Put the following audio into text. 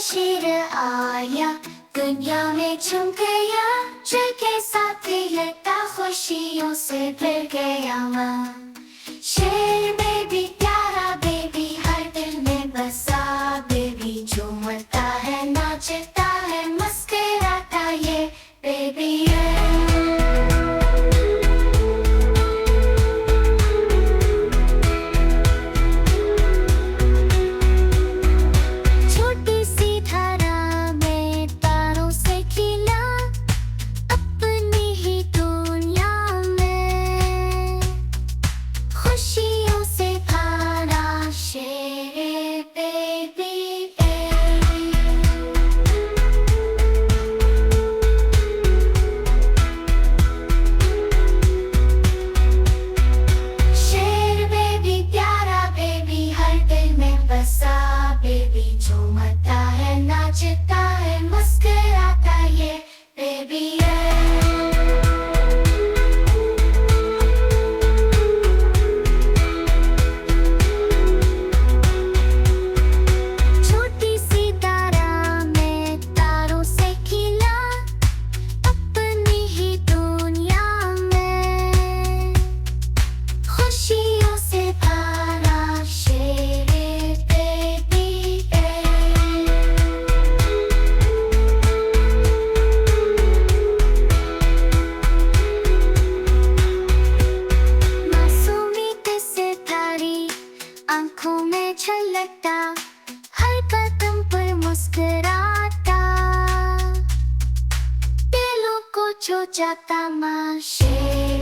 शेर आया, दुनिया में छुप गया, चल के साथ लेता खुशियों से भर गया मन। शेर बेबी प्यारा बेबी हर दिल में बसा बेबी, झूमता है नाचता है मुस्कुराता ये बेबी है। झूमता है नाचता है मुस्कुराता ये बेबी है। छोटी सी तारा में तारों से खिला, अपनी ही दुनिया में खुशियों से भरा शेर आंखों में झलकता, हर कदम पर मुस्कुराता, दिलों को छू जाता माँ शेर।